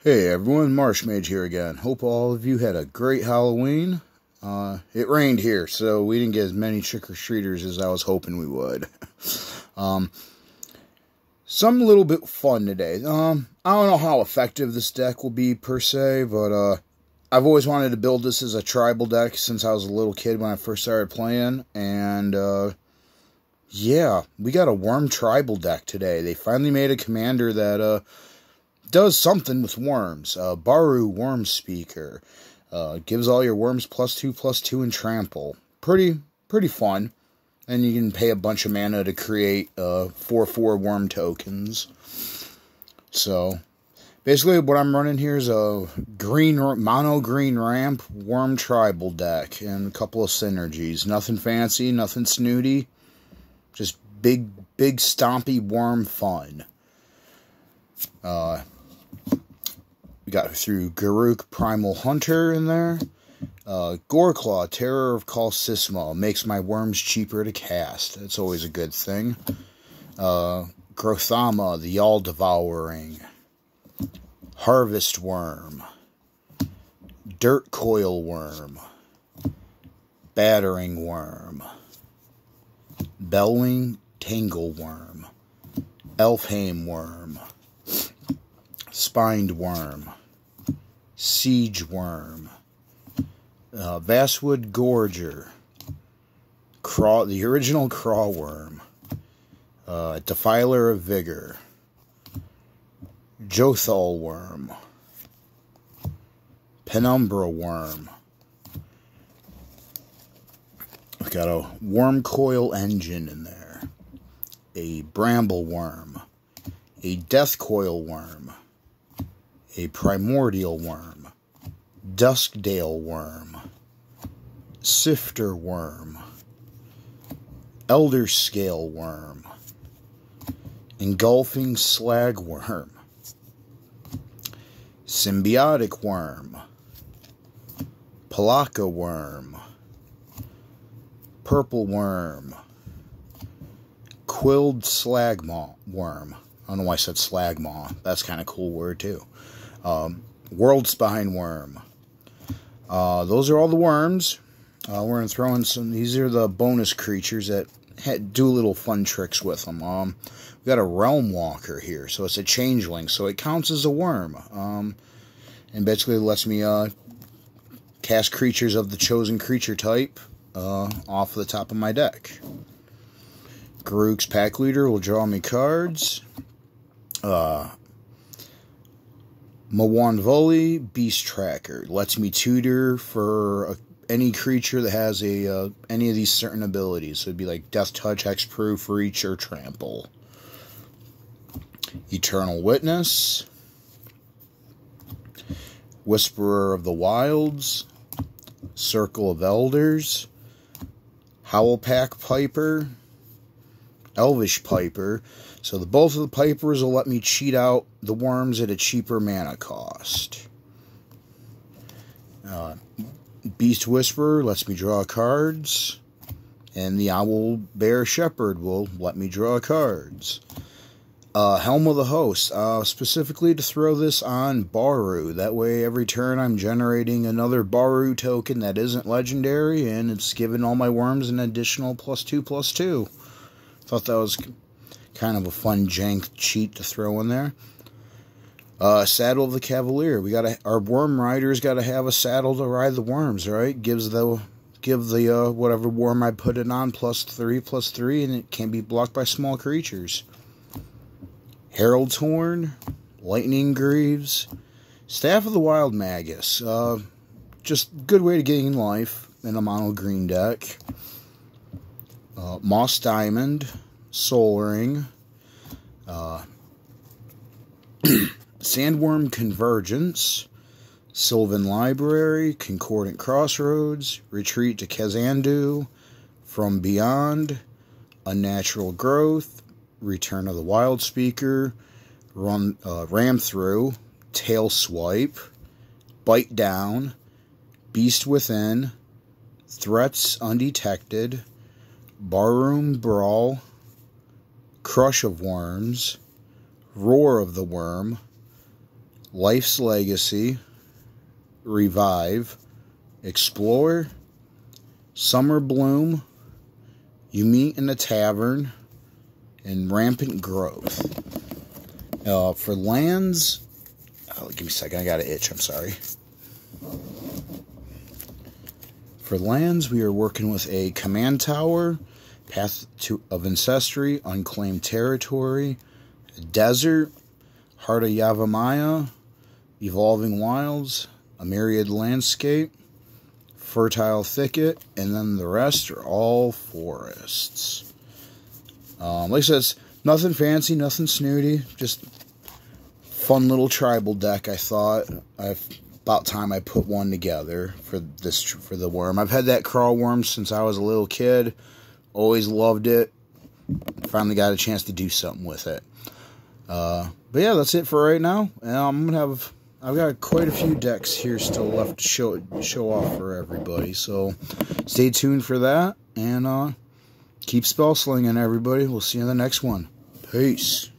Hey everyone, Marshmage here again. Hope all of you had a great Halloween. It rained here, so we didn't get as many trick-or-treaters as I was hoping we would. Some little bit fun today. I don't know how effective this deck will be per se, but I've always wanted to build this as a tribal deck since I was a little kid when I first started playing, and yeah, we got a Wurm tribal deck today. They finally made a commander that does something with worms. Baru Wurmspeaker. Gives all your worms +2/+2 and trample. Pretty fun. And you can pay a bunch of mana to create 4/4 worm tokens. So, basically what I'm running here is a mono green ramp worm tribal deck and a couple of synergies. Nothing fancy, nothing snooty. Just big stompy worm fun. We got through Garruk Primal Hunter in there. Goreclaw, Terror of Kalsisma, makes my worms cheaper to cast. That's always a good thing. Grothama, the All-Devouring. Harvest Worm. Dirt Coil Worm. Battering Worm. Bellwing Tangleworm. Elfheim Worm. Spined Worm. Siege Worm. Vastwood Gorger. The original Craw Worm. Defiler of Vigor. Jothal Worm. Penumbra Worm. We've got a Worm Coil Engine in there. A Bramble Worm. A Death Coil Worm. A Primordial Worm. Duskdale Worm. Sifter Worm. Elder Scale Worm. Engulfing Slag Worm. Symbiotic Worm. Palaka Worm. Purple Worm. Quilled Slagmaw Worm. I don't know why I said Slagmaw. That's kind of a cool word too. Worldspine Worm. Those are all the worms. We're going to throw in some. These are the bonus creatures that do little fun tricks with them. We got a Realm Walker here, so it's a changeling, so it counts as a worm. And basically lets me cast creatures of the chosen creature type off the top of my deck. Garruk's Pack Leader will draw me cards. Mawanvoli Beast Tracker lets me tutor for any creature that has any of these certain abilities. So it'd be like Death Touch, Hexproof, Reach, or Trample. Eternal Witness. Whisperer of the Wilds. Circle of Elders. Howlpack Piper. Elvish Piper. So both of the Pipers will let me cheat out the worms at a cheaper mana cost. Beast Whisperer lets me draw cards. And the Owl Bear Shepherd will let me draw cards. Helm of the Host. Specifically to throw this on Baru. That way every turn I'm generating another Baru token that isn't legendary. And it's giving all my worms an additional +2/+2. Thought that was kind of a fun jank cheat to throw in there. Saddle of the Cavalier. Our worm rider's got to have a saddle to ride the worms, right? Give the whatever worm I put it on +3/+3, and it can't be blocked by small creatures. Herald's Horn, Lightning Greaves, Staff of the Wild Magus. Just good way to gain life in a mono green deck. Moss Diamond, Soul Ring, Sandworm Convergence, Sylvan Library, Concordant Crossroads, Retreat to Kazandu, From Beyond, Unnatural Growth, Return of the Wildspeaker, Ram Through, Tail Swipe, Bite Down, Beast Within, Threats Undetected, Barroom Brawl, Crush of Worms, Roar of the Worm, Life's Legacy, Revive, Explore, Summer Bloom, You Meet in a Tavern, and Rampant Growth. For lands, give me a second, I got an itch, I'm sorry. For lands, we are working with a Command Tower, Path of Ancestry, Unclaimed Territory, Desert, Heart of Yavimaya, Evolving Wilds, A Myriad Landscape, Fertile Thicket, and then the rest are all forests. Like I said, it's nothing fancy, nothing snooty, just fun little tribal deck. I thought about time I put one together for the Wurm. I've had that crawl worm since I was a little kid. Always loved it. Finally got a chance to do something with it. But yeah, that's it for right now. And I've got quite a few decks here still left to show off for everybody. So stay tuned for that, and keep spell slinging, everybody. We'll see you in the next one. Peace.